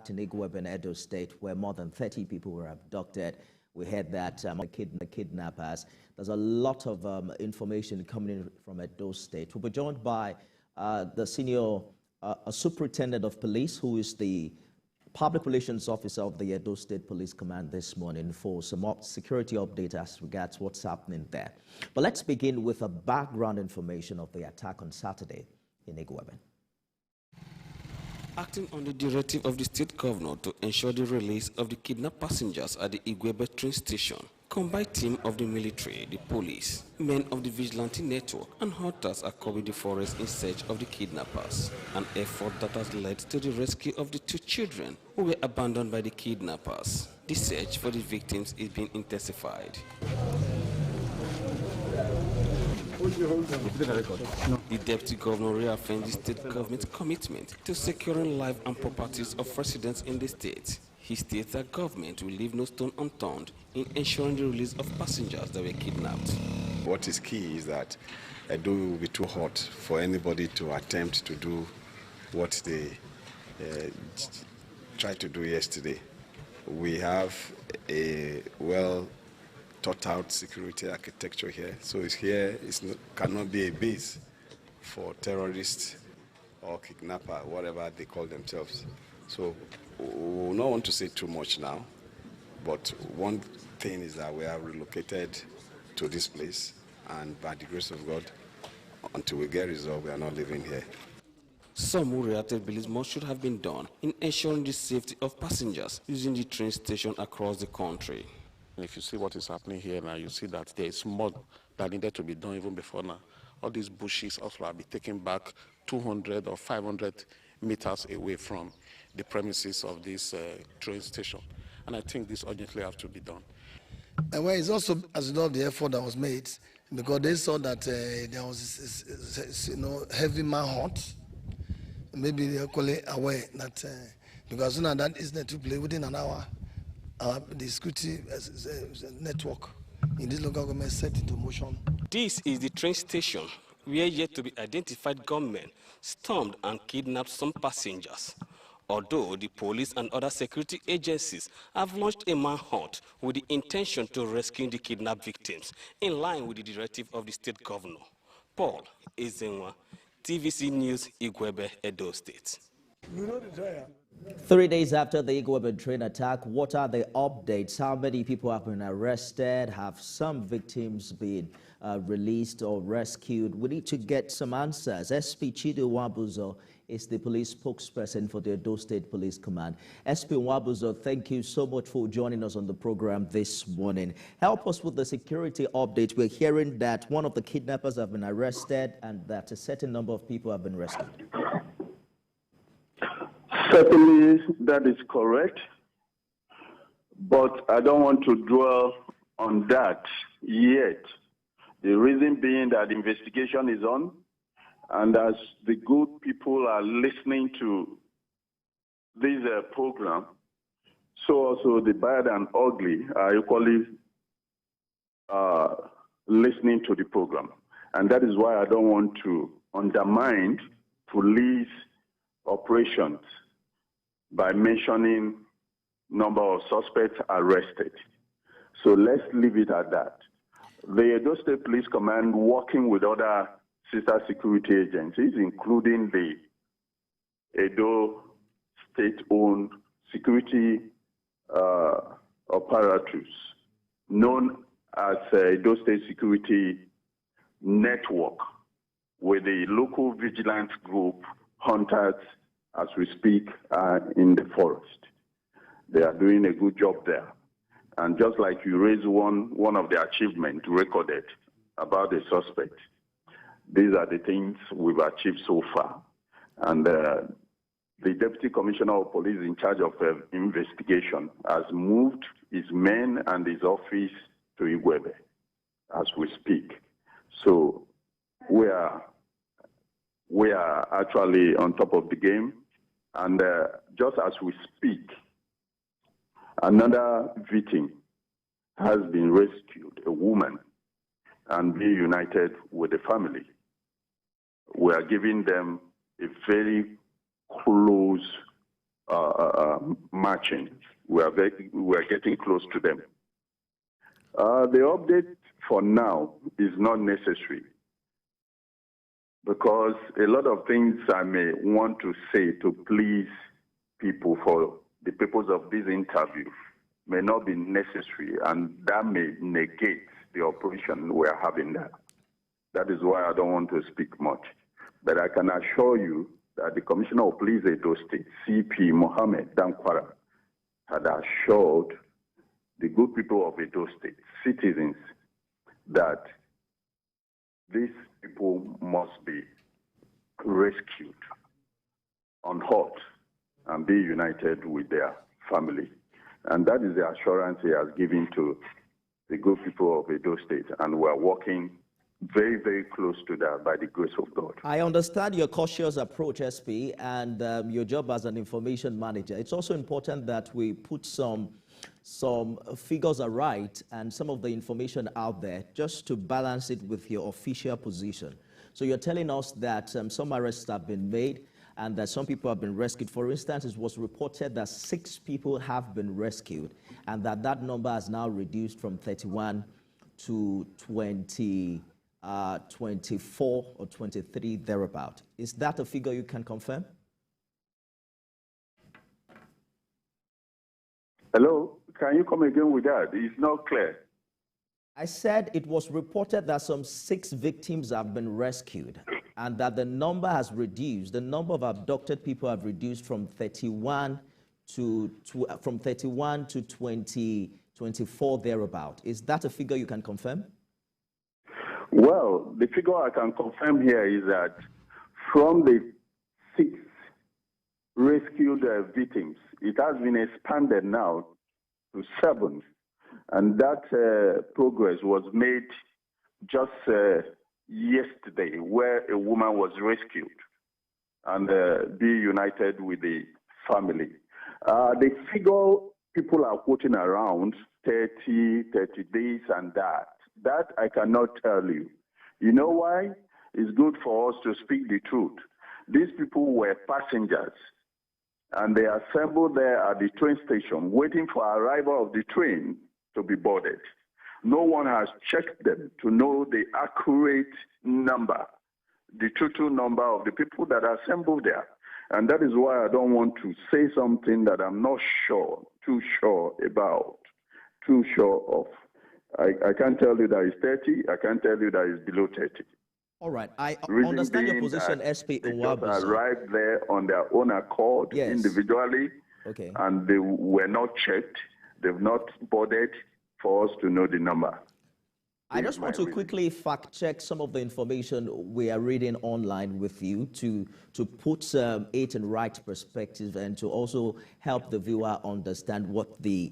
in Igwebe, Edo State, where more than 30 people were abducted. We heard that the kidnappers. There's a lot of information coming in from Edo State. We'll be joined by the senior superintendent of police, who is the public relations officer of the Edo State Police Command this morning for some security update as regards what's happening there. But let's begin with a background information of the attack on Saturday in Igwebe. Acting on the directive of the state governor to ensure the release of the kidnapped passengers at the Igwebe train station, combined team of the military, the police, men of the vigilante network, and hunters are combing the forest in search of the kidnappers. An effort that has led to the rescue of the 2 children who were abandoned by the kidnappers. The search for the victims is being intensified. The deputy governor reaffirmed the state government's commitment to securing life and properties of residents in the state. He states that government will leave no stone unturned in ensuring the release of passengers that were kidnapped. What is key is that Edo will be too hot for anybody to attempt to do what they tried to do yesterday. We have a thought-out security architecture here, so cannot be a base for terrorists or kidnapper, whatever they call themselves. So we don't want to say too much now, but one thing is that we are relocated to this place, and by the grace of God, until we get resolved, we are not living here. Some who reacted believe more should have been done in ensuring the safety of passengers using the train station across the country. If you see what is happening here now, you see that there is more that needed to be done even before now. All these bushes also will be taken back 200 or 500 meters away from the premises of this train station. And I think this urgently has to be done. And well, it's also as a result of the effort that was made, because they saw that there was heavy manhunt. Maybe they're equally aware that because soon as that incident took place within an hour, the security network in this local government set into motion. This is the train station where yet to be identified gunmen stormed and kidnapped some passengers. Although the police and other security agencies have launched a manhunt with the intention to rescue the kidnapped victims, in line with the directive of the state governor. Paul Ezenwa, TVC News, Igwebe, Edo State. 3 days after the Igwebe train attack, what are the updates? How many people have been arrested? Have some victims been released or rescued? We need to get some answers. SP Chido Wabuzo is the police spokesperson for the Edo State Police Command. SP Wabuzo, thank you so much for joining us on the program this morning. Help us with the security update. We're hearing that one of the kidnappers have been arrested and that a certain number of people have been rescued. Certainly, that is correct, but I don't want to dwell on that yet. The reason being that investigation is on, and as the good people are listening to this program, so also the bad and ugly are equally listening to the program. And that is why I don't want to undermine police operations by mentioning number of suspects arrested. So let's leave it at that. The Edo State Police Command, working with other sister security agencies, including the Edo State-owned security apparatus, known as Edo State Security Network, with the local vigilance group, hunters, as we speak, in the forest. They are doing a good job there. And just like you raised one of the achievements recorded about the suspect, these are the things we've achieved so far. And the Deputy Commissioner of Police in charge of investigation has moved his men and his office to Igwebe as we speak. So we are actually on top of the game. And just as we speak, another victim has been rescued, a woman, and be united with the family. We are giving them a very close marching. We are getting close to them. The update for now is not necessary because a lot of things I may want to say to please people for the purpose of this interview may not be necessary, and that may negate the operation we are having there. That is why I don't want to speak much. But I can assure you that the Commissioner of Police Edo State, CP Mohammed Dankwara, had assured the good people of Edo State, citizens, that these people must be rescued, unhurt, and be united with their family. And that is the assurance he has given to the good people of Edo State, and we are working very, very close to that by the grace of God. I understand your cautious approach, SP, and your job as an information manager. It's also important that we put some figures aright and some of the information out there just to balance it with your official position. So you're telling us that some arrests have been made and that some people have been rescued. For instance, it was reported that 6 people have been rescued and that number has now reduced from 31 to 24 or 23 thereabout. Is that a figure you can confirm? Hello, can you come again with that? It's not clear. I said it was reported that some 6 victims have been rescued and that the number has reduced. The number of abducted people have reduced from 31 to 24 thereabout. Is that a figure you can confirm? Well, the figure I can confirm here is that from the 6 rescued victims, it has been expanded now to 7. And that progress was made just yesterday, where a woman was rescued and be united with the family. The figure people are quoting around 30 days and that I cannot tell you. You know why? It's good for us to speak the truth. These people were passengers, and they assembled there at the train station, waiting for arrival of the train to be boarded. No one has checked them to know the accurate number, the total number of the people that are assembled there. And that is why I don't want to say something that I'm not too sure of. I can't tell you that it's 30. I can't tell you that it's below 30. All right. I Reason understand your position, SP They just Nwabuzo. arrived there on their own accord, Yes. individually, Okay. and they were not checked. They've not bothered for us to know the number. I just want to quickly fact-check some of the information we are reading online with you to put it in right perspective and to also help the viewer understand what the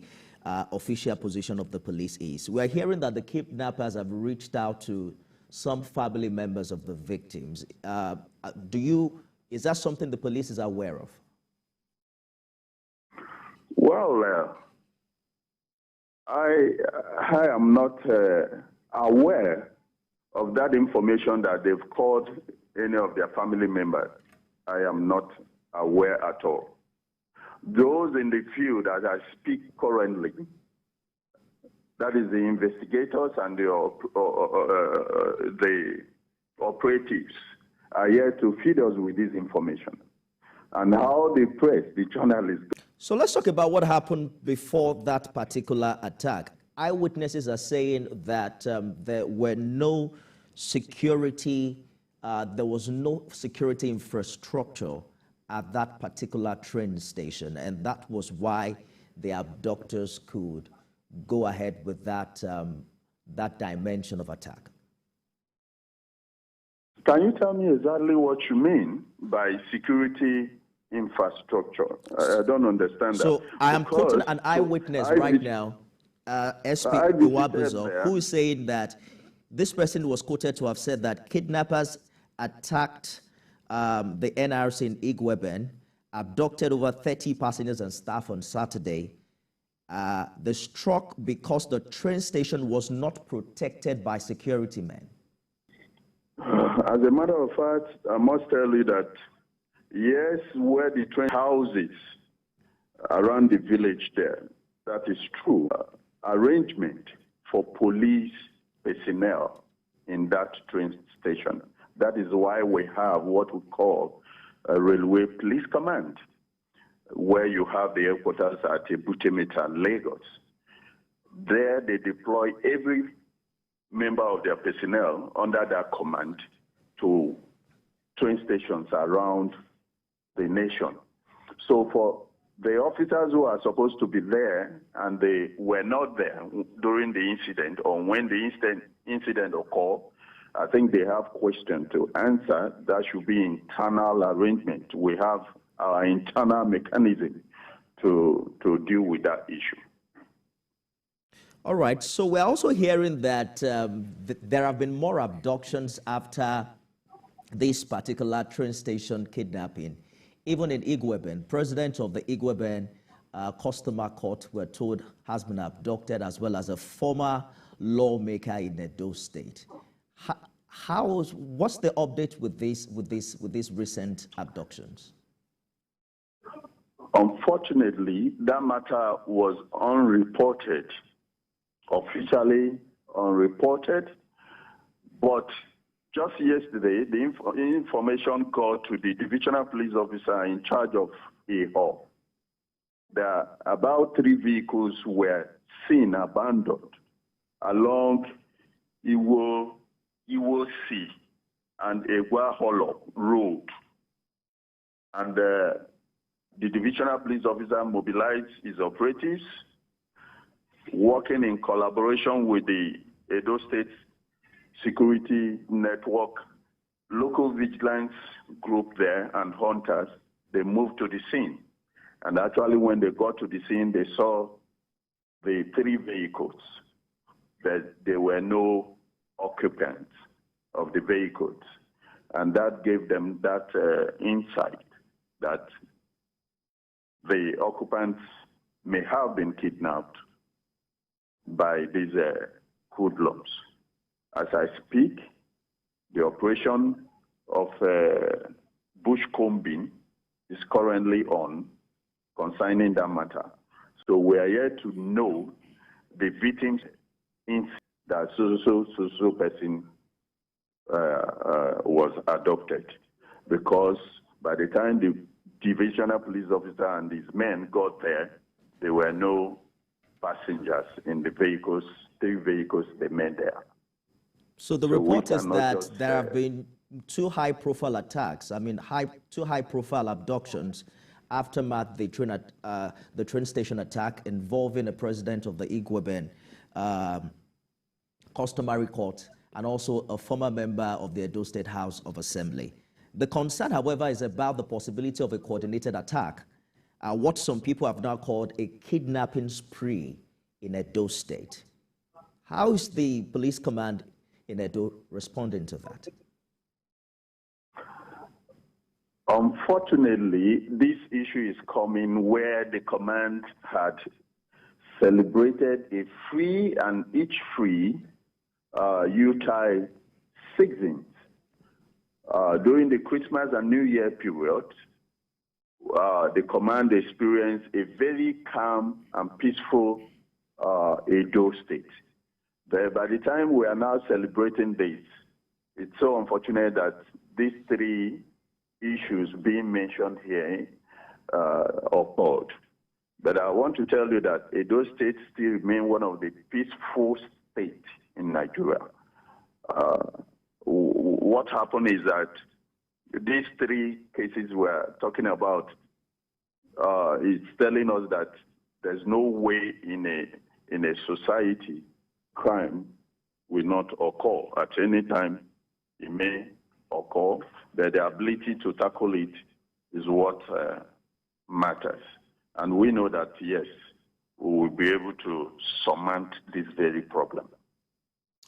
official position of the police is. We're hearing that the kidnappers have reached out to some family members of the victims. Is that something the police is aware of? Well, I am not aware of that information that they've called any of their family members. I am not aware at all. Those in the field, as I speak currently, that is the investigators and the operatives, are here to feed us with this information. And how the press, the journalists. So let's talk about what happened before that particular attack. Eyewitnesses are saying that there were no security, there was no security infrastructure at that particular train station, and that was why the abductors could go ahead with that, that dimension of attack. Can you tell me exactly what you mean by security infrastructure? I don't understand that. So I am quoting an eyewitness right now, SP Nwabuzo, who is saying that this person was quoted to have said that kidnappers attacked the NRC in Igweben, abducted over 30 passengers and staff on Saturday. They struck because the train station was not protected by security men. As a matter of fact, I must tell you that, yes, where the train houses around the village there. That is true. Arrangement for police personnel in that train station. That is why we have what we call a railway police command, where you have the headquarters at Ebutemeta, Lagos. There they deploy every member of their personnel under their command to train stations around the nation. So for the officers who are supposed to be there and they were not there during the incident or when the incident occurred, I think they have questions to answer. That should be internal arrangement. We have our internal mechanism to deal with that issue. All right. So we're also hearing that there have been more abductions after this particular train station kidnapping. Even in Igweben, president of the Igweben Customer Court, we're told, has been abducted, as well as a former lawmaker in Edo State. What's the update with these recent abductions? Unfortunately, that matter was unreported, officially unreported, but just yesterday, the information got to the divisional police officer in charge of AO. There about 3 vehicles were seen abandoned along Iwo C and Egwa Hollow Road. And the divisional police officer mobilized his operatives, working in collaboration with the Edo State security network, local vigilance group there, and hunters. They moved to the scene. And actually, when they got to the scene, they saw the 3 vehicles, that there were no occupants of the vehicles. And that gave them that insight that the occupants may have been kidnapped by these hoodlums. As I speak, the operation of bush combing is currently on concerning that matter. So we are here to know the victims in that so person was adopted, because by the time the divisional police officer and his men got there were no passengers in the vehicles, 3 vehicles they met there. So the report is that there have been 2 high-profile attacks. I mean, 2 high-profile abductions aftermath the train station attack involving a president of the Igweben Customary Court and also a former member of the Edo State House of Assembly. The concern, however, is about the possibility of a coordinated attack, what some people have now called a kidnapping spree in Edo State. How is the police command in Edo responding to that? Unfortunately, this issue is coming where the command had celebrated a free and each free Utah seasons. During the Christmas and New Year period, the command experienced a very calm and peaceful Edo State. By the time we are now celebrating this, it's so unfortunate that these 3 issues being mentioned here occurred. But I want to tell you that Edo State still remains one of the peaceful states in Nigeria. What happened is that these 3 cases we're talking about is telling us that there's no way in a society crime will not occur. At any time, it may occur, but the ability to tackle it is what matters. And we know that, yes, we will be able to surmount this very problem.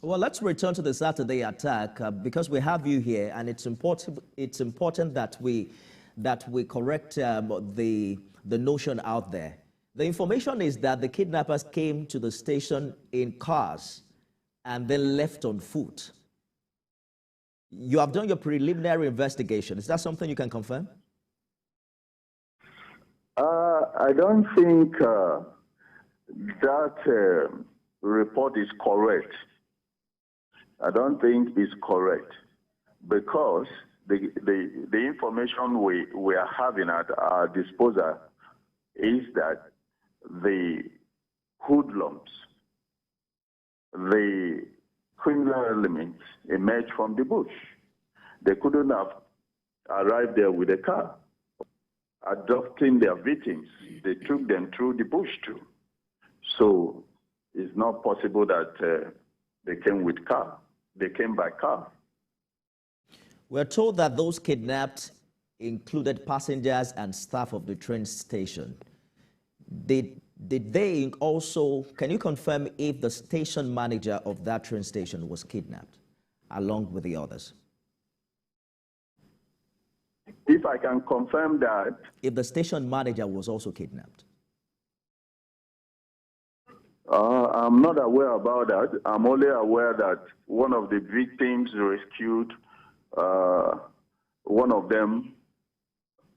Well, let's return to the Saturday attack because we have you here, and it's important that we correct the notion out there. The information is that the kidnappers came to the station in cars and then left on foot. You have done your preliminary investigation. Is that something you can confirm? I don't think that report is correct. I don't think it's correct because the information we are having at our disposal is that the hoodlums, the criminal elements emerged from the bush. They couldn't have arrived there with a car. Abducting their victims, they took them through the bush too. So it's not possible that they came with car. They came by car. We're told that those kidnapped included passengers and staff of the train station. Did they also, can you confirm if the station manager of that train station was kidnapped along with the others? If I can confirm that. If the station manager was also kidnapped? I'm not aware about that. I'm only aware that one of the victims rescued, one of them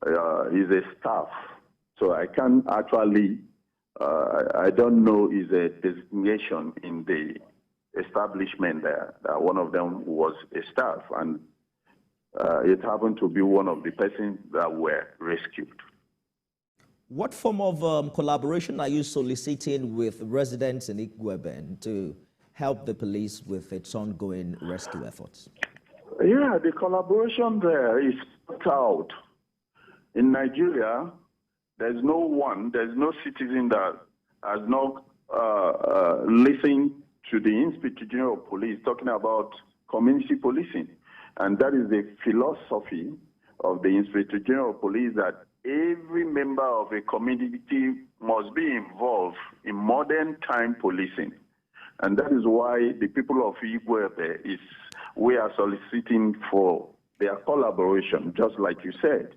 is a staff. So I can't actually, I don't know is a designation in the establishment there, that one of them was a staff, and it happened to be one of the persons that were rescued. What form of collaboration are you soliciting with residents in Igwebe to help the police with its ongoing rescue efforts? Yeah, the collaboration there is put out. In Nigeria, there's no citizen that has not listened to the Inspector General of Police talking about community policing. And that is the philosophy of the Inspector General of Police, that every member of a community must be involved in modern time policing. And that is why the people of Igwebe we are soliciting for their collaboration, just like you said,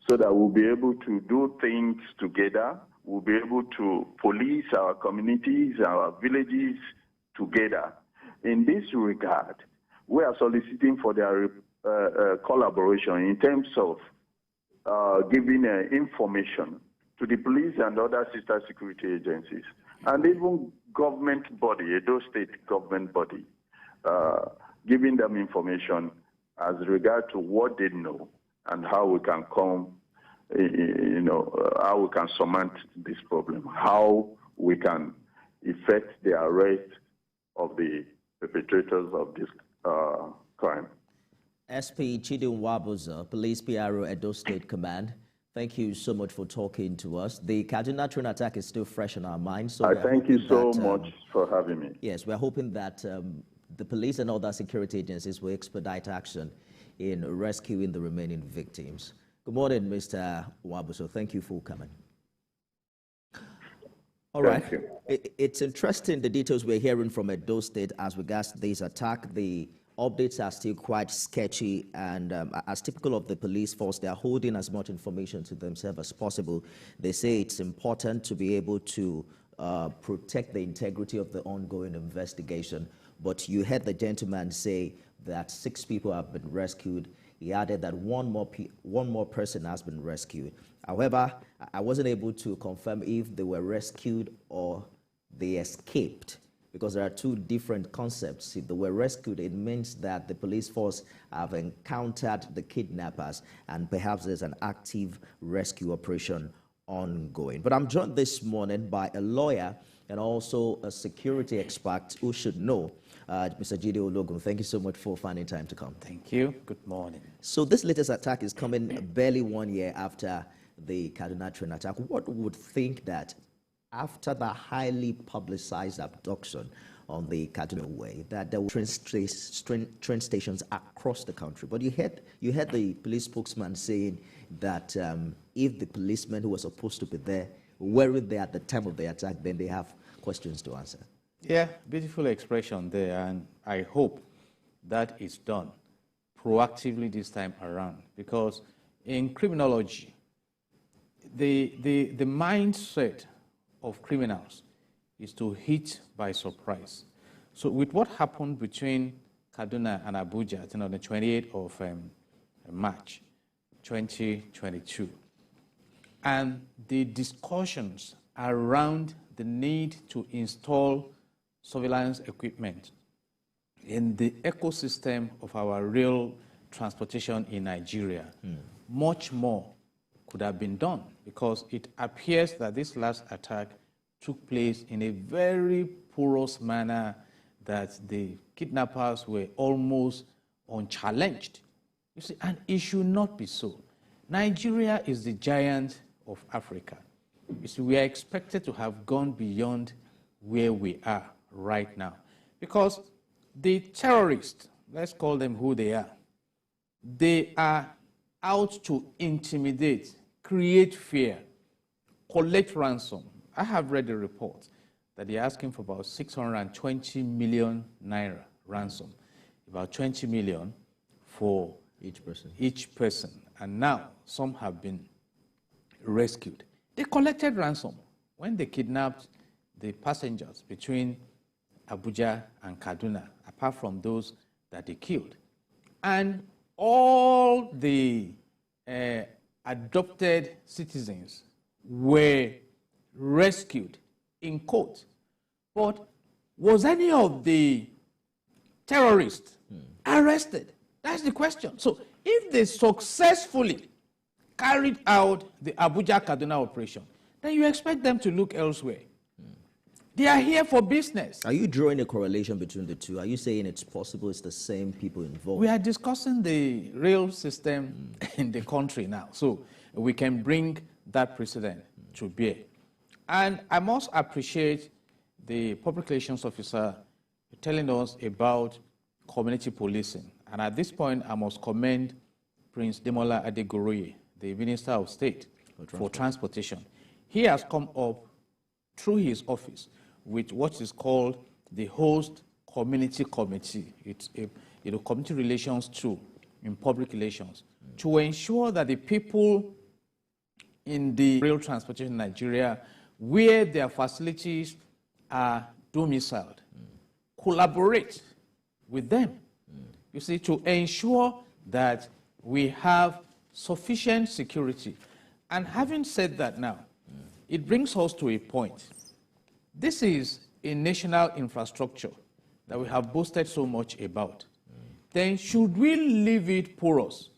so that we'll be able to do things together. We'll be able to police our communities, our villages together. In this regard, we are soliciting for their collaboration in terms of giving information to the police and other sister security agencies, and even government body, Edo State government body, giving them information as regard to what they know and how we can come, how we can surmount this problem, how we can effect the arrest of the perpetrators of this crime. SP Chidin Wabuza, Police PRO, Edo State Command, thank you so much for talking to us. The Kaduna train attack is still fresh in our minds. So I thank you so much for having me. Yes, we're hoping that the police and other security agencies will expedite action in rescuing the remaining victims. Good morning, Mr. Wabuza. Thank you for coming. All right. It's interesting, the details we're hearing from Edo State as regards this attack. The updates are still quite sketchy, and as typical of the police force, they are holding as much information to themselves as possible. They say it's important to be able to protect the integrity of the ongoing investigation. But you heard the gentleman say that 6 people have been rescued. He added that one more person has been rescued. However, I wasn't able to confirm if they were rescued or they escaped, because there are 2 different concepts. If they were rescued, it means that the police force have encountered the kidnappers, and perhaps there's an active rescue operation ongoing. But I'm joined this morning by a lawyer and also a security expert who should know. Mr. Jide Ologun, thank you so much for finding time to come. Thank you. Good morning. So this latest attack is coming barely 1 year after the Kaduna train attack. What would think that after the highly publicized abduction on the Kaduna Way, that there were train stations across the country? But you heard the police spokesman saying that if the policemen who were supposed to be there weren't there at the time of the attack, then they have questions to answer. Yeah, beautiful expression there, and I hope that is done proactively this time around, because in criminology, the mindset of criminals is to hit by surprise. So with what happened between Kaduna and Abuja on the 28th of March 2022, and the discussions around the need to install surveillance equipment in the ecosystem of our rail transportation in Nigeria, much more could have been done, because it appears that this last attack took place in a very porous manner, that the kidnappers were almost unchallenged. You see, and it should not be so. Nigeria is the giant of Africa. You see, we are expected to have gone beyond where we are right now, because the terrorists, let's call them who they are out to intimidate, create fear, collect ransom. I have read a report that they're asking for about 620 million naira ransom, about 20 million for each person. And now some have been rescued. They collected ransom when they kidnapped the passengers between Abuja and Kaduna, apart from those that they killed. And all the adopted citizens were rescued in court. But was any of the terrorists arrested? That's the question. So if they successfully carried out the Abuja-Kaduna operation, then you expect them to look elsewhere. They are here for business. Are you drawing a correlation between the two? Are you saying it's possible it's the same people involved? We are discussing the rail system in the country now, so we can bring that precedent to bear. And I must appreciate the public relations officer telling us about community policing. And at this point, I must commend Prince Demola Adegoroye, the Minister of State for Transportation. He has come up through his office with what is called the Host Community Committee. It's a community relations tool in public relations to ensure that the people in the rail transportation in Nigeria, where their facilities are domiciled, collaborate with them. You see, to ensure that we have sufficient security. And having said that now, it brings us to a point. This is a national infrastructure that we have boasted so much about. Then should we leave it porous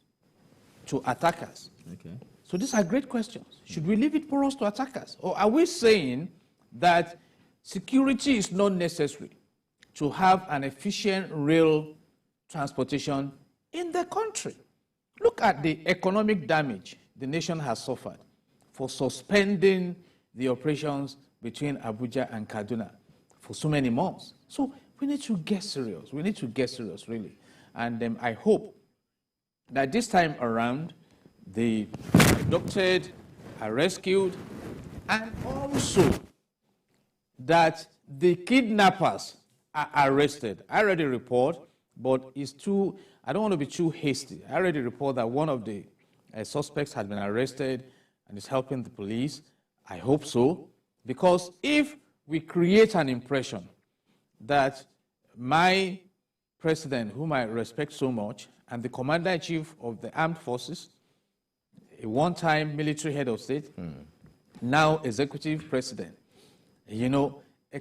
to attackers? Okay. So these are great questions. Should we leave it porous to attackers? Or are we saying that security is not necessary to have an efficient rail transportation in the country? Look at the economic damage the nation has suffered for suspending the operations between Abuja and Kaduna for so many months. So we need to get serious. We need to get serious, really. And I hope that this time around, the abducted are rescued, and also that the kidnappers are arrested. I read a report, but it's too, I don't want to be too hasty. I read a report that one of the suspects had been arrested and is helping the police. I hope so, because if we create an impression that my president, whom I respect so much, and the commander-in-chief of the armed forces, a one-time military head of state, now executive president,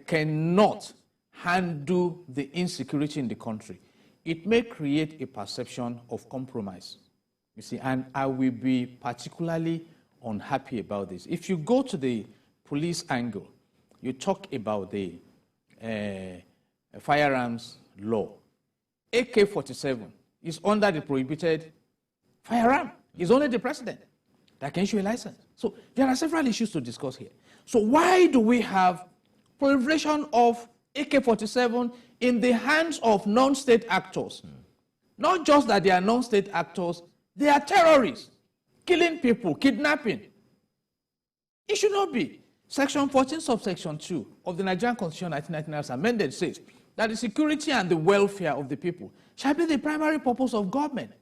cannot handle the insecurity in the country, it may create a perception of compromise. You see, and I will be particularly unhappy about this. If you go to the police angle, you talk about the firearms law. AK-47 is under the prohibited firearm. It's only the president that can issue a license. So there are several issues to discuss here. So why do we have proliferation of AK-47 in the hands of non-state actors? Not just that they are non-state actors, they are terrorists, killing people, kidnapping. It should not be. Section 14, subsection 2 of the Nigerian Constitution 1999 as amended says that the security and the welfare of the people shall be the primary purpose of government.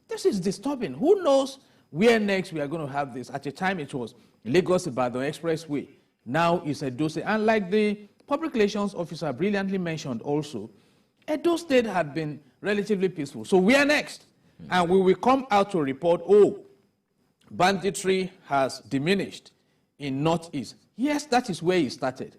This is disturbing. Who knows where next we are going to have this? At a time it was Lagos-Ibadan Expressway. Now it's Edo State. And like the public relations officer brilliantly mentioned also, Edo State had been relatively peaceful. So we are next. And we will come out to report, banditry has diminished in Northeast. Yes, that is where it started.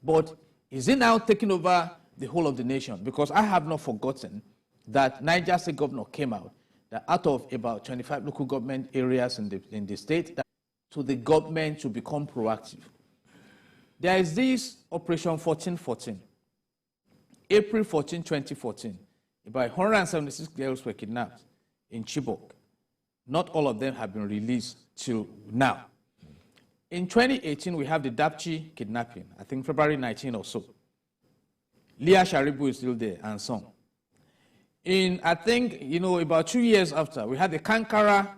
But is it now taking over the whole of the nation? Because I have not forgotten that Niger State governor came out that out of about 25 local government areas in the state, that so the government should become proactive. There is this Operation 1414. April 14, 2014, about 176 girls were kidnapped in Chibok. Not all of them have been released till now. In 2018, we have the Dapchi kidnapping, I think February 19 or so. Leah Sharibu is still there and some. In, I think, about 2 years after, we had the Kankara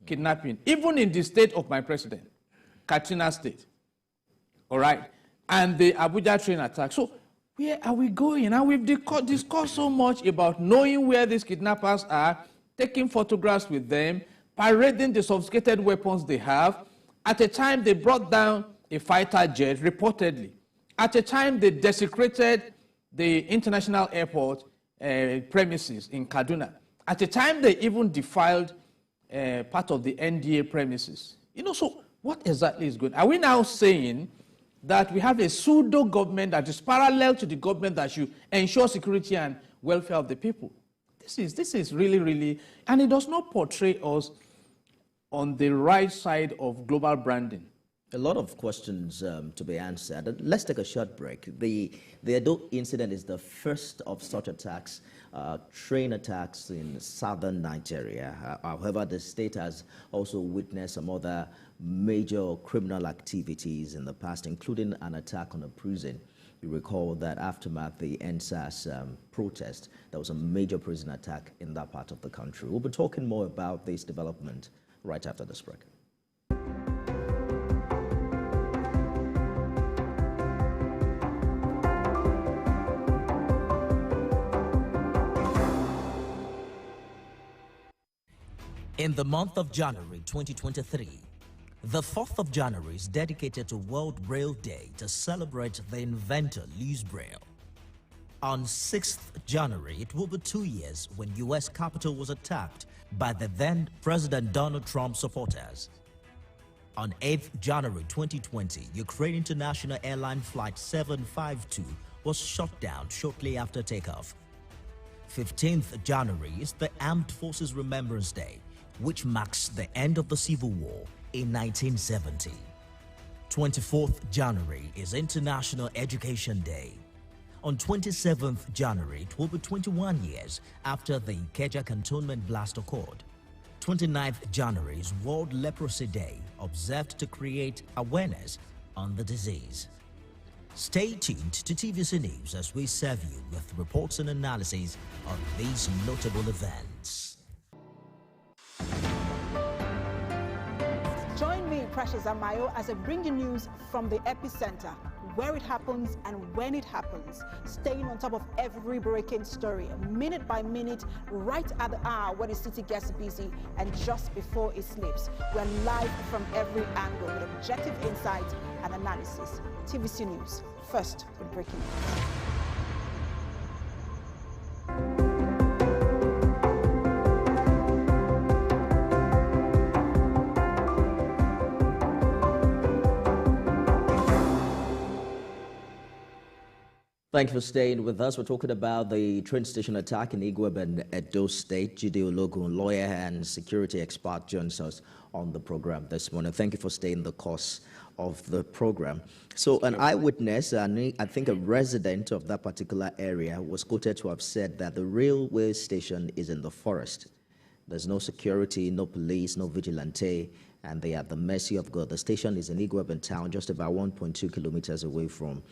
kidnapping, even in the state of my president, Katsina State, all right? And the Abuja train attack. So where are we going? And we've discussed so much about knowing where these kidnappers are, taking photographs with them, parading the sophisticated weapons they have. At a time, they brought down a fighter jet, reportedly. At a time, they desecrated the international airport premises in Kaduna. At a time, they even defiled part of the NDA premises. So what exactly is going on? Are we now saying that we have a pseudo-government that is parallel to the government that should ensure security and welfare of the people? This is really, really, and it does not portray us on the right side of global branding. A lot of questions to be answered. Let's take a short break. The Edo incident is the first of such attacks, train attacks in southern Nigeria. However, the state has also witnessed some other major criminal activities in the past, including an attack on a prison. You recall that aftermath the NSAS protest, there was a major prison attack in that part of the country. We'll be talking more about this development right after this break. In the month of January 2023, the 4th of January is dedicated to World Braille Day to celebrate the inventor Louis Braille. On 6th January, it will be 2 years when U.S. Capitol was attacked by the then President Donald Trump supporters. On 8th January 2020, Ukraine International Airline Flight 752 was shut down shortly after takeoff. 15th January is the Armed Forces Remembrance Day, which marks the end of the Civil War in 1970. 24th January is International Education Day. On 27th January, it will be 21 years after the Ikeja cantonment blast occurred. 29th January is World Leprosy Day, observed to create awareness on the disease. Stay tuned to TVC News as we serve you with reports and analyses on these notable events. Join me, Precious Amayo, as I bring you news from the epicenter, where it happens and when it happens, staying on top of every breaking story, minute by minute, right at the hour when the city gets busy and just before it sleeps. We're live from every angle with objective insight and analysis. TVC News, first with breaking news. Thank you for staying with us. We're talking about the train station attack in Igweb and Edo State. Jide Ologun, lawyer and security expert, joins us on the program this morning. Thank you for staying the course of the program. So an eyewitness, and I think a resident of that particular area, was quoted to have said that the railway station is in the forest. There's no security, no police, no vigilante, and they are at the mercy of God. The station is in Igweben town, just about 1.2 kilometers away from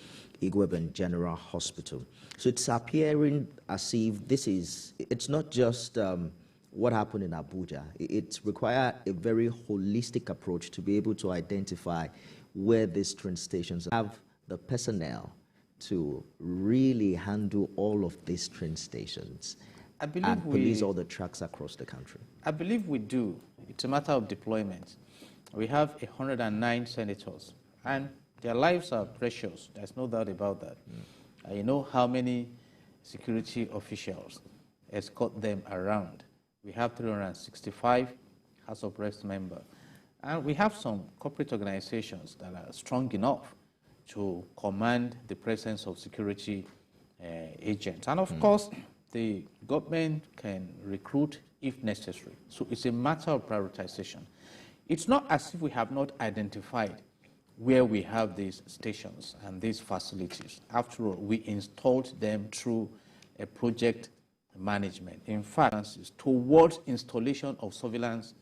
Igweben General Hospital. So it's appearing as if it's not just what happened in Abuja. It requires a very holistic approach to be able to identify where these train stations have the personnel to really handle all of these train stations. I believe and police all the tracks across the country. I believe we do. It's a matter of deployment. We have 109 senators, and their lives are precious. There's no doubt about that. You know how many security officials escort them around. We have 365 House of Reps members. And we have some corporate organizations that are strong enough to command the presence of security agents. And of course, the government can recruit if necessary. So it's a matter of prioritization. It's not as if we have not identified where we have these stations and these facilities. After all, we installed them through a project management. In fact, it's towards installation of surveillance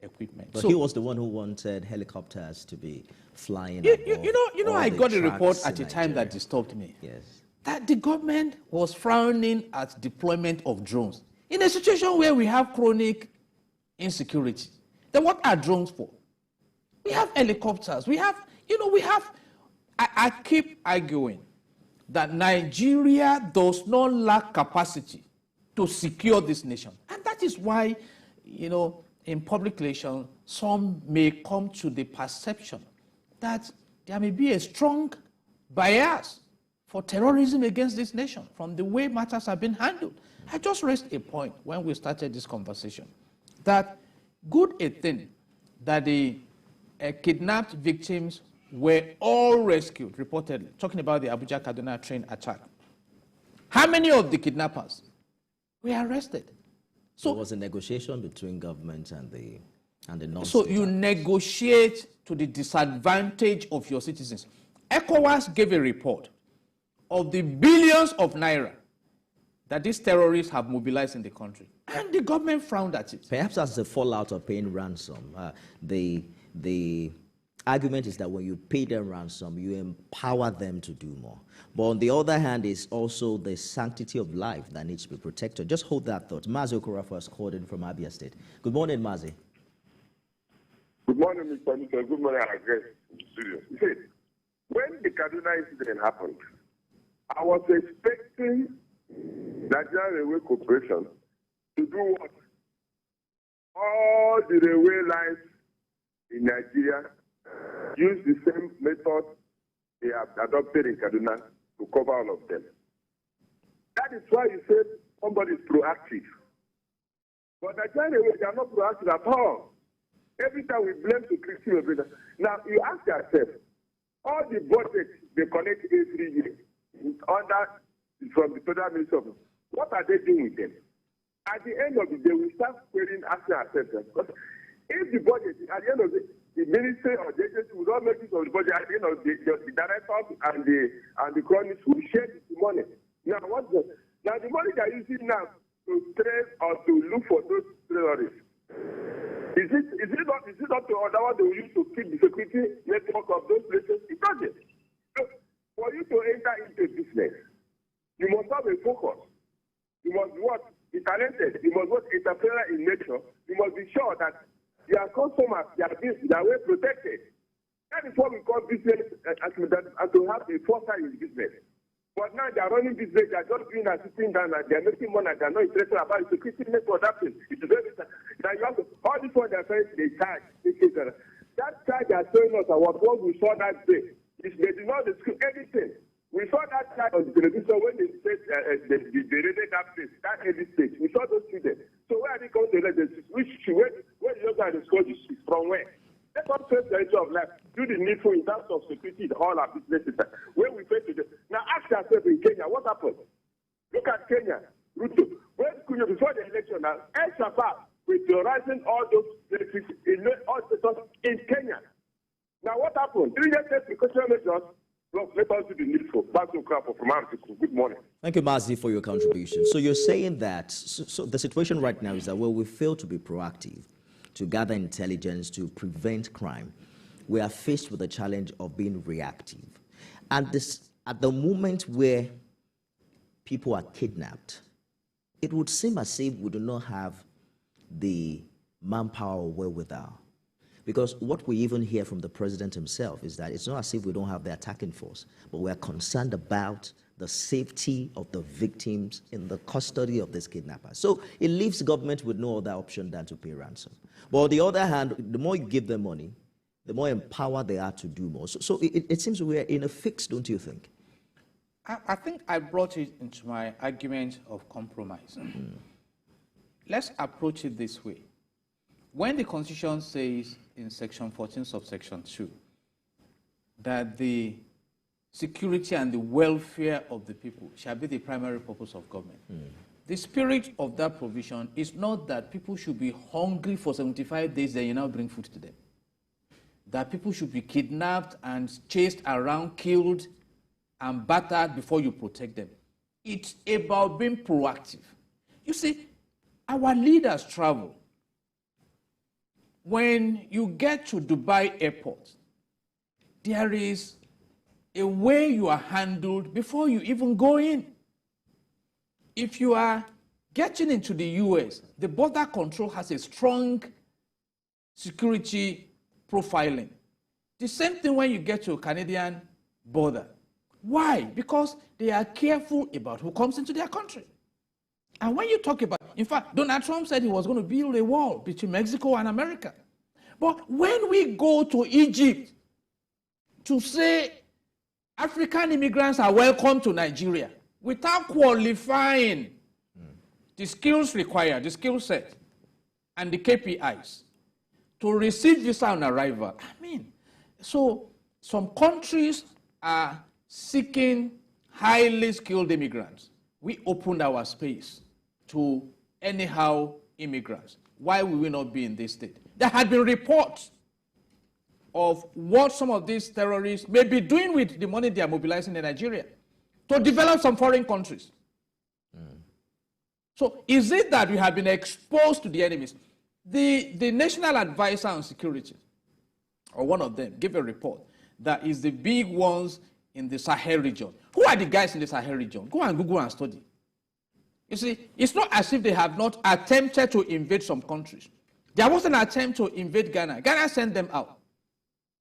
equipment. But he was the one who wanted helicopters to be flying. You know, I got a report at a time that disturbed me. Yes. That the government was frowning at deployment of drones in a situation where we have chronic insecurity. Then what are drones for? We have helicopters. We have, I keep arguing that Nigeria does not lack capacity to secure this nation. And that is why, in public relations, some may come to the perception that there may be a strong bias for terrorism against this nation from the way matters have been handled. I just raised a point when we started this conversation that good a thing that the kidnapped victims were all rescued, reportedly, talking about the Abuja-Kaduna train attack. How many of the kidnappers were arrested? So it was a negotiation between government and the non-state. So you negotiate to the disadvantage of your citizens. ECOWAS gave a report of the billions of naira that these terrorists have mobilized in the country. And the government frowned at it. Perhaps as a fallout of paying ransom, the argument is that when you pay them ransom, you empower them to do more. But on the other hand, it's also the sanctity of life that needs to be protected. Just hold that thought. Mazi Okorafor has called in from Abia State. Good morning, Mazi. Good morning, Mr. Nito. Good morning, our guest in the studio. You see, when the Kaduna incident happened, I was expecting Nigerian Railway Corporation to do what? All the railway lines in Nigeria use the same method they have adopted in Kaduna to cover all of them. That is why you said somebody is proactive. But Nigerian Railway, they are not proactive at all. Every time we blame to Christian Obina. Now, you ask yourself, all the budgets they collect every year from the Federal Ministry of Finance, what are they doing with them? At the end of the day, we start asking ourselves, because if the budget, at the end of the ministry or the agency will not make use of the budget, at the end of the directors and the cronies will share the money. Now, the money they are using now to train or to look for those terrorists, is it not the other one they will use to keep the security network of those places? It's not it. So, for you to enter into business, you must have a focus. You must be talented. You must be entrepreneurial in nature. You must be sure that your customers, they are well protected. That is what we call business and to have a foresight in business. But now they are running business, they are just doing and sitting down and they are making money and they are not interested about the security network. It's very now you have to, all this one they are saying they charge. That charge they are showing us what we saw that day. They did not discuss anything. We saw that charge on the television when they said they raided that place, that early stage. We saw those students. So where are they going to let them? Where the young guy discuss is from where? Let us face the issue of life. Do the needful in terms of security in all our businesses. When we face it, now ask yourself in Kenya, what happened? Look at Kenya, Ruto. Before the election, now El Shabaab with terrorizing all those places in Kenya. Now what happened? 3 years take precautionary measures. Let us do the needful. Back to Krapo from Article. Good morning. Thank you, Mazi, for your contribution. So you're saying that so the situation right now is that we fail to be proactive, to gather intelligence, to prevent crime. We are faced with the challenge of being reactive. And this, at the moment where people are kidnapped, it would seem as if we do not have the manpower or wherewithal. Because what we even hear from the president himself is that it's not as if we don't have the attacking force, but we're concerned about the safety of the victims in the custody of these kidnappers. So it leaves government with no other option than to pay ransom. But on the other hand, the more you give them money, the more empowered they are to do more. So it seems we're in a fix, don't you think? I think I brought it into my argument of compromise. Let's approach it this way. When the Constitution says in Section 14, subsection 2, that the security and the welfare of the people shall be the primary purpose of government. The spirit of that provision is not that people should be hungry for 75 days, then you now bring food to them. That people should be kidnapped and chased around, killed and battered before you protect them. It's about being proactive. You see, our leaders travel. When you get to Dubai airport, there is a way you are handled before you even go in. If you are getting into the US, the border control has a strong security profiling. The same thing when you get to a Canadian border. Why? Because they are careful about who comes into their country. And when you talk about, in fact, Donald Trump said he was going to build a wall between Mexico and America. But when we go to Egypt to say African immigrants are welcome to Nigeria, without qualifying the skills required, the skill set, and the KPIs to receive visa on arrival. I mean, so some countries are seeking highly skilled immigrants. We opened our space to anyhow immigrants. Why will we not be in this state? There had been reports of what some of these terrorists may be doing with the money they are mobilizing in Nigeria to develop some foreign countries. So is it that we have been exposed to the enemies? The National Advisor on Security, or one of them, gave a report that is the big ones in the Sahel region. Who are the guys in the Sahel region? Go and Google and study. You see, it's not as if they have not attempted to invade some countries. There was an attempt to invade Ghana. Ghana sent them out.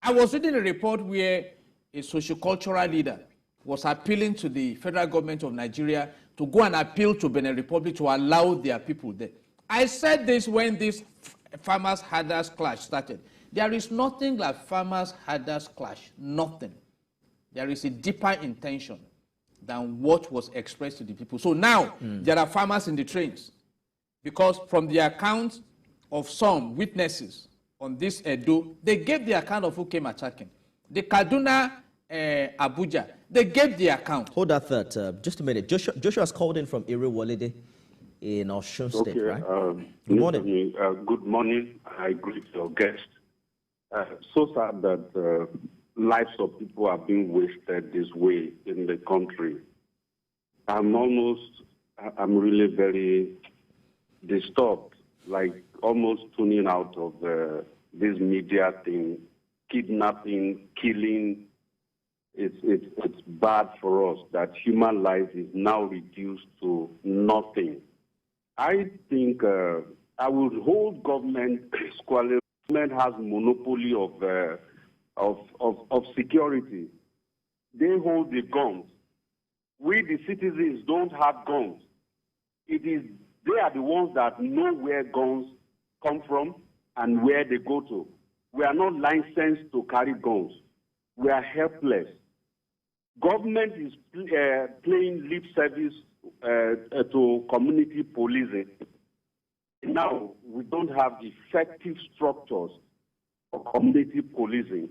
I was reading a report where a sociocultural leader was appealing to the federal government of Nigeria to go and appeal to Benin Republic to allow their people there. I said this when this farmers-herders clash started. There is nothing like farmers-herders clash, nothing. There is a deeper intention than what was expressed to the people. So now, there are farmers in the trains, because from the account of some witnesses on this Edo, they gave the account of who came attacking. The Kaduna, Abuja, they gave the account. Hold that thought, just a minute. Joshua's called in from Iriwolide in Osun State, right? Good morning. Good morning. I greet your guest. So sad that lives of people are being wasted this way in the country. I'm really very disturbed, like almost tuning out of this media thing, kidnapping, killing. It's bad for us that human life is now reduced to nothing. I think I would hold government squarely. Government has monopoly of security. They hold the guns. We, the citizens, don't have guns. They are the ones that know where guns come from and where they go to. We are not licensed to carry guns. We are helpless. Government is playing lip service to community policing. Now, we don't have effective structures for community policing.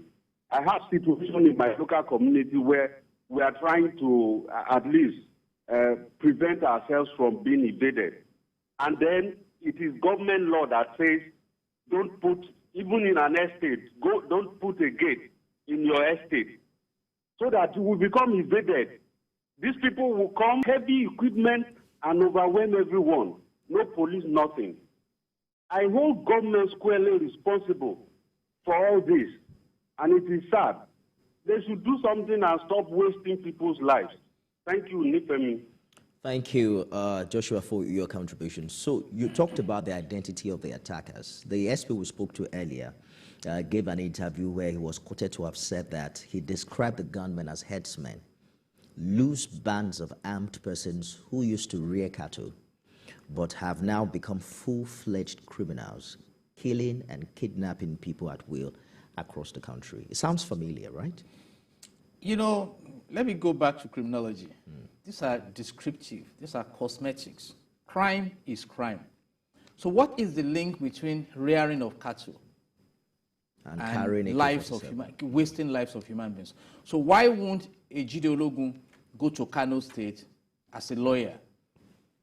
I have situations in my local community where we are trying to at least prevent ourselves from being invaded. And then it is government law that says, don't put, even in an estate, don't put a gate in your estate so that you will become invaded. These people will come, heavy equipment, and overwhelm everyone. No police, nothing. I hold government squarely responsible for all this, and it is sad. They should do something and stop wasting people's lives. Thank you, Nifemi. Thank you, Joshua, for your contribution. So you talked about the identity of the attackers. The SP we spoke to earlier gave an interview where he was quoted to have said that he described the gunmen as headsmen, loose bands of armed persons who used to rear cattle, but have now become full-fledged criminals, killing and kidnapping people at will across the country. It sounds familiar, right? You know, let me go back to criminology. These are descriptive. These are cosmetics. Crime is crime. So what is the link between rearing of cattle and carrying lives of wasting lives of human beings. So why won't a Ejide go to Kano State as a lawyer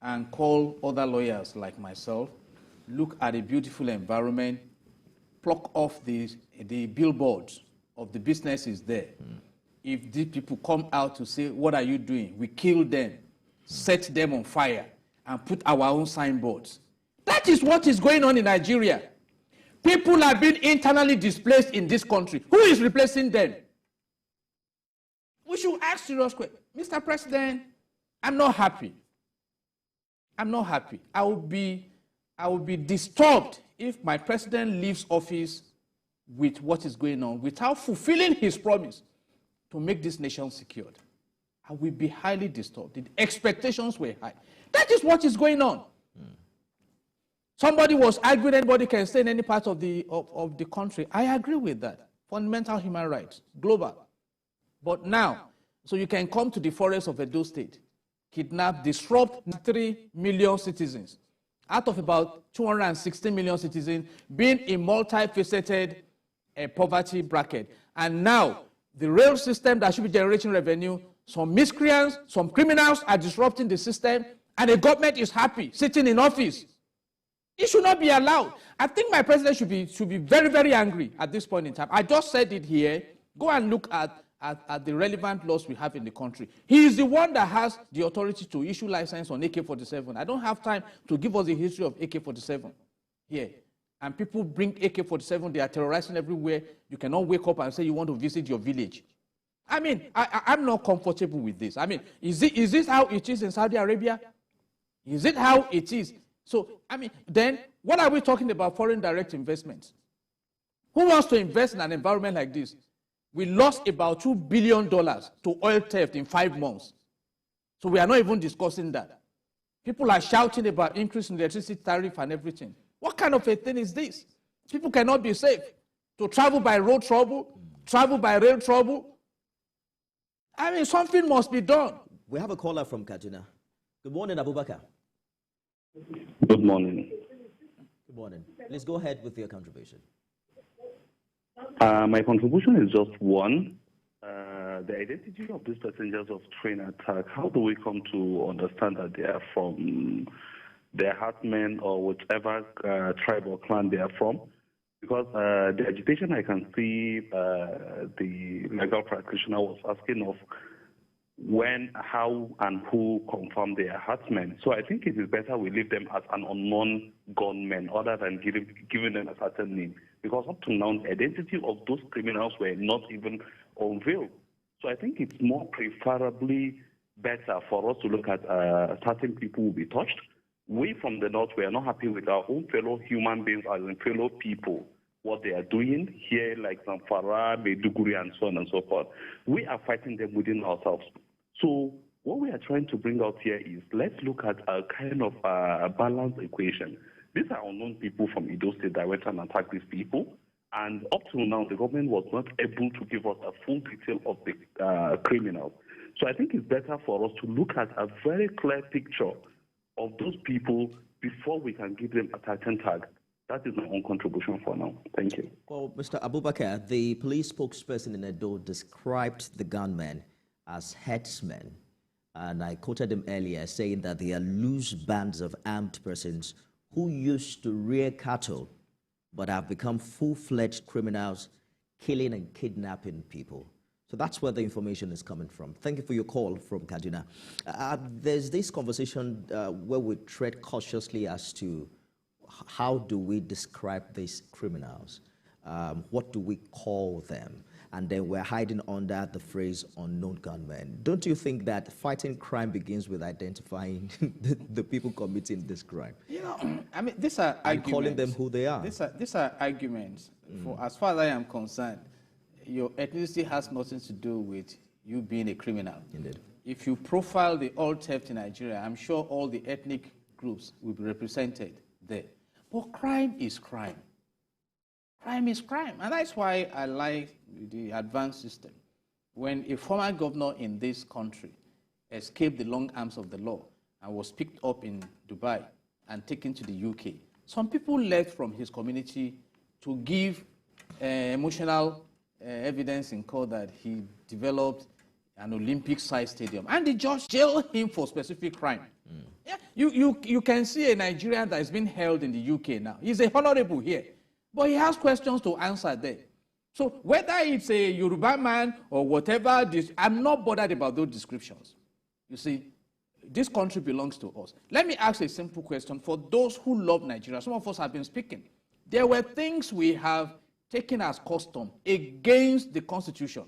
and call other lawyers like myself, look at a beautiful environment, pluck off the billboards of the businesses there. If these people come out to say, what are you doing? We kill them, set them on fire, and put our own signboards. That is what is going on in Nigeria. People are being internally displaced in this country. Who is replacing them? We should ask serious questions. Mr. President, I'm not happy. I'm not happy. I will be disturbed if my president leaves office with what is going on without fulfilling his promise to make this nation secured. I will be highly disturbed. The expectations were high. That is what is going on. Somebody was arguing anybody can stay in any part of the country. I agree with that. Fundamental human rights, global. But now, so you can come to the forests of Edo State, kidnap, disrupt 3 million citizens, out of about 260 million citizens being in multifaceted poverty bracket. And now, the rail system that should be generating revenue, some miscreants, some criminals are disrupting the system, and the government is happy, sitting in office. It should not be allowed. I think my president should be very, very angry at this point in time. I just said it here. Go and look at the relevant laws we have in the country. He is the one that has the authority to issue license on AK-47. I don't have time to give us the history of AK-47 here. And people bring AK-47, they are terrorizing everywhere. You cannot wake up and say you want to visit your village. I mean, I'm not comfortable with this. I mean, is this how it is in Saudi Arabia? Is it how it is? So, I mean, then what are we talking about foreign direct investments? Who wants to invest in an environment like this? We lost about $2 billion to oil theft in 5 months. So we are not even discussing that. People are shouting about increase in electricity tariff and everything. What kind of a thing is this? People cannot be safe. To travel by road trouble, travel by rail trouble. I mean, something must be done. We have a caller from Kaduna. Good morning, Abubakar. Good morning. Good morning. Please go ahead with your contribution. My contribution is just one. The identity of these passengers of train attack, how do we come to understand that they are from their herdsmen or whichever tribe or clan they are from? Because the agitation I can see the legal practitioner was asking of when, how, and who confirm they are herdsmen. So I think it is better we leave them as an unknown gunman other than giving them a certain name. Because up to now, the identity of those criminals were not even unveiled. So I think it's more preferably better for us to look at certain people who will be touched. We from the north, we are not happy with our own fellow human beings as in fellow people, what they are doing here, like Zamfara, Maiduguri, and so on and so forth. We are fighting them within ourselves. So what we are trying to bring out here is let's look at a kind of balanced equation. These are unknown people from Edo State that went and attacked these people. And up to now, the government was not able to give us a full detail of the criminals. So I think it's better for us to look at a very clear picture of those people before we can give them a certain tag. That is my own contribution for now. Thank you. Well, Mr. Abubakar, the police spokesperson in Edo described the gunmen as headsmen. And I quoted him earlier saying that they are loose bands of armed persons who used to rear cattle but have become full-fledged criminals, killing and kidnapping people. So that's where the information is coming from. Thank you for your call from Kaduna. There's this conversation where we tread cautiously as to how do we describe these criminals? What do we call them? And then we're hiding under the phrase unknown gunmen. Don't you think that fighting crime begins with identifying the people committing this crime? You know, I mean, these are arguments. And calling them who they are. These are arguments. For as far as I am concerned, your ethnicity has nothing to do with you being a criminal. Indeed. If you profile the oil theft in Nigeria, I'm sure all the ethnic groups will be represented there. But crime is crime. Crime is crime. And that's why I like the advanced system. When a former governor in this country escaped the long arms of the law and was picked up in Dubai and taken to the UK, some people left from his community to give emotional evidence in court that he developed an Olympic-sized stadium, and the judge jailed him for specific crime. Yeah, you can see a Nigerian that is being held in the UK now. He's a honorable here, but he has questions to answer there. So whether it's a Yoruba man or whatever, I'm not bothered about those descriptions. You see, this country belongs to us. Let me ask a simple question for those who love Nigeria. Some of us have been speaking. There were things we have taken as custom against the Constitution.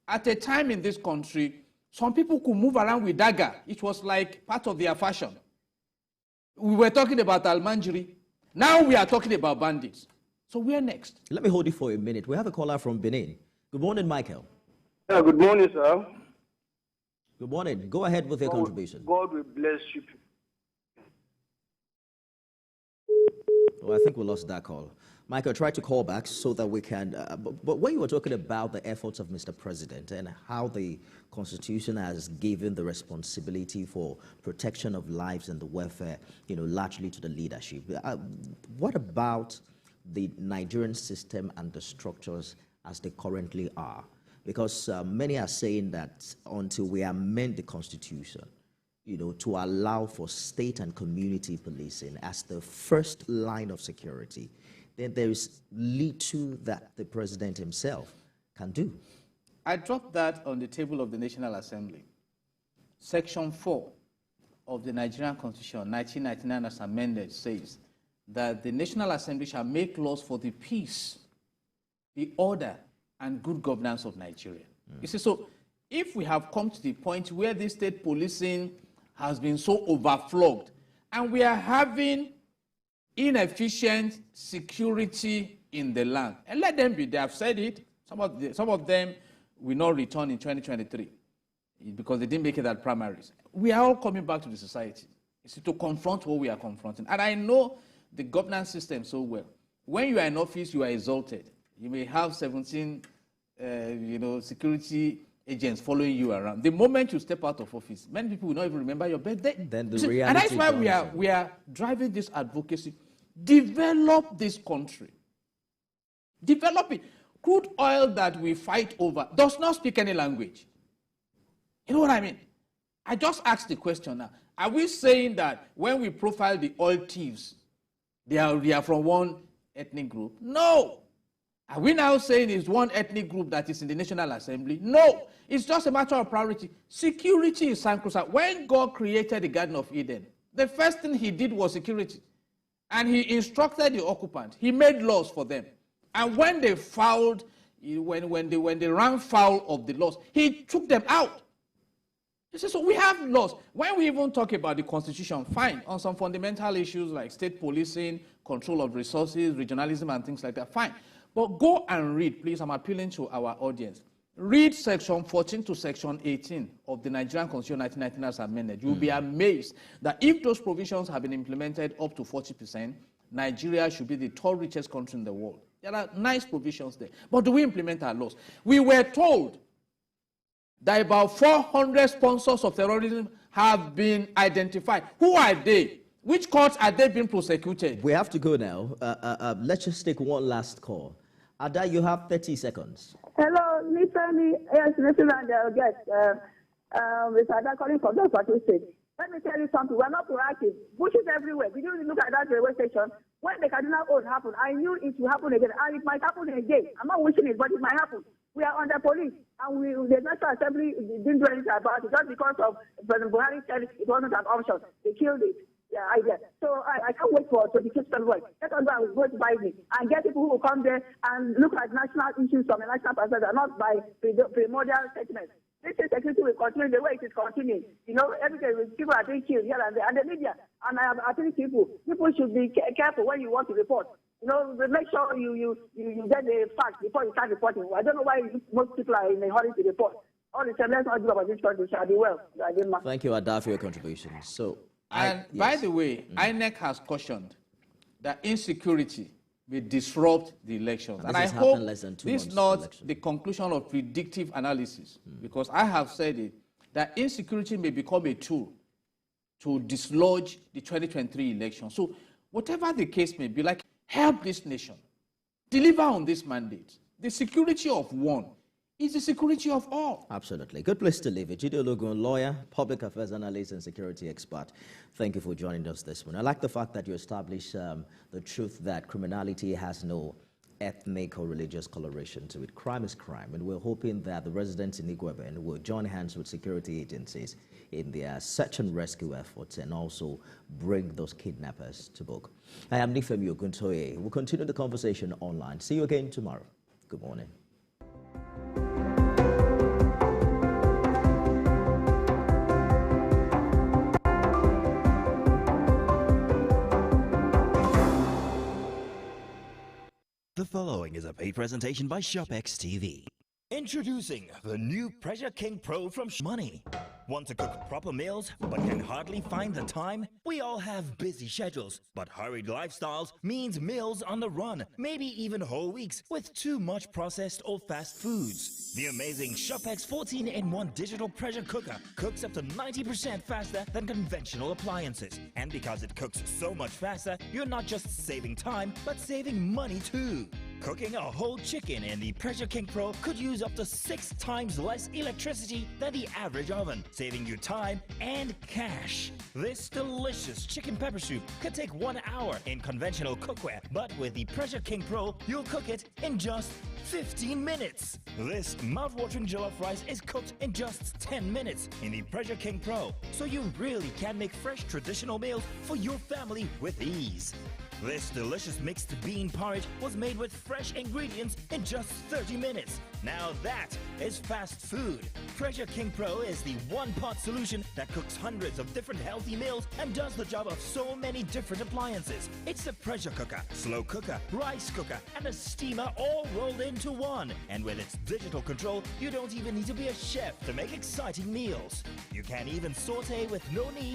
At a time in this country, some people could move around with dagger. It was like part of their fashion. We were talking about Almanjiri. Now we are talking about bandits. So where next? Let me hold you for a minute. We have a caller from Benin. Good morning, Michael. Yeah, good morning, sir. Good morning. Go ahead with your contribution. God will bless you. Oh, I think we lost that call. Michael, try to call back so that we can... but when you were talking about the efforts of Mr. President and how the Constitution has given the responsibility for protection of lives and the welfare, largely to the leadership, what about the Nigerian system and the structures as they currently are? Because many are saying that until we amend the Constitution, to allow for state and community policing as the first line of security, then there is little that the president himself can do. I dropped that on the table of the National Assembly. Section 4 of the Nigerian Constitution, 1999 as amended, says that the National Assembly shall make laws for the peace, the order, and good governance of Nigeria. You see, so if we have come to the point where this state policing has been so overflogged, and we are having inefficient security in the land, and let them be, they have said it, some of them will not return in 2023 because they didn't make it at primaries. We are all coming back to the society. It's to confront what we are confronting. And I know the governance system so well. When you are in office, you are exalted. You may have 17 security agents following you around. The moment you step out of office, many people will not even remember your birthday. Then the reality. And that's why we are driving this advocacy. Develop this country. Develop it. Crude oil that we fight over does not speak any language. You know what I mean? I just asked the question now. Are we saying that when we profile the oil thieves, they are from one ethnic group? No. Are we now saying it's one ethnic group that is in the National Assembly? No. It's just a matter of priority. Security is sacrosanct. When God created the Garden of Eden, the first thing he did was security. And he instructed the occupant. He made laws for them. And when they fouled, when they ran foul of the laws, he took them out. So we have laws. When we even talk about the Constitution, fine, on some fundamental issues like state policing, control of resources, regionalism, and things like that, fine. But go and read, please. I'm appealing to our audience. Read section 14 to section 18 of the Nigerian Constitution 1999 as amended. You'll be amazed that if those provisions have been implemented up to 40%, Nigeria should be the third richest country in the world. There are nice provisions there. But do we implement our laws? We were told that about 400 sponsors of terrorism have been identified. Who are they? Which courts are they being prosecuted? We have to go now. Let's just take one last call. Ada, you have 30 seconds. Hello, listen, yes, listen and guest. Mr. Ada calling from the Plateau State. Let me tell you something. We're not proactive. Bushes everywhere. Did you look at that railway station? When the Kaduna Oath happened, I knew it would happen again. And it might happen again. I'm not wishing it, but it might happen. We are under police. And the National Assembly didn't do anything about it just because of President Buhari said it wasn't an option. They killed it. Idea. So I can't wait for 26th February. Let us go and vote wisely and get people who will come there and look at national issues from a national perspective, not by primordial statements. This security will continue the way it is continuing. You know, every day people are being killed here and there, and the media. And I think people should be careful when you want to report. You know, make sure you get the facts before you start reporting. I don't know why most people are in a hurry to report. All the time, let's not do about this country. Shall be well. Thank you, Ada, for your contribution. So. By the way, INEC has cautioned that insecurity will disrupt the elections. And I hope this is not the conclusion of predictive analysis, because I have said it, that insecurity may become a tool to dislodge the 2023 election. So whatever the case may be, like, help this nation. deliver on this mandate. The security of one is the security of all. Absolutely. Good place to leave it. Jide Ologun, lawyer, public affairs analyst, and security expert. Thank you for joining us this morning. I like the fact that you establish the truth that criminality has no ethnic or religious coloration to it. Crime is crime, and we're hoping that the residents in Igweben will join hands with security agencies in their search and rescue efforts and also bring those kidnappers to book. I am Nifemi Oguntoye. We'll continue the conversation online. See you again tomorrow. Good morning. The following is a paid presentation by ShopX TV. Introducing the new Pressure King Pro from Money. Want to cook proper meals but can hardly find the time? We all have busy schedules, but hurried lifestyles means meals on the run, maybe even whole weeks with too much processed or fast foods. The amazing ShopX 14-in-1 digital pressure cooker cooks up to 90% faster than conventional appliances. And because it cooks so much faster, you're not just saving time, but saving money too. Cooking a whole chicken in the Pressure King Pro could use up to 6 times less electricity than the average oven, saving you time and cash. This delicious chicken pepper soup could take 1 hour in conventional cookware, but with the Pressure King Pro, you'll cook it in just 15 minutes. This mouth-watering jollof rice is cooked in just 10 minutes in the Pressure King Pro, so you really can make fresh traditional meals for your family with ease. This delicious mixed bean porridge was made with fresh ingredients in just 30 minutes. Now that is fast food. Pressure King Pro is the one-pot solution that cooks hundreds of different healthy meals and does the job of so many different appliances. It's a pressure cooker, slow cooker, rice cooker, and a steamer all rolled into one. And with its digital control, you don't even need to be a chef to make exciting meals. You can even saute with no need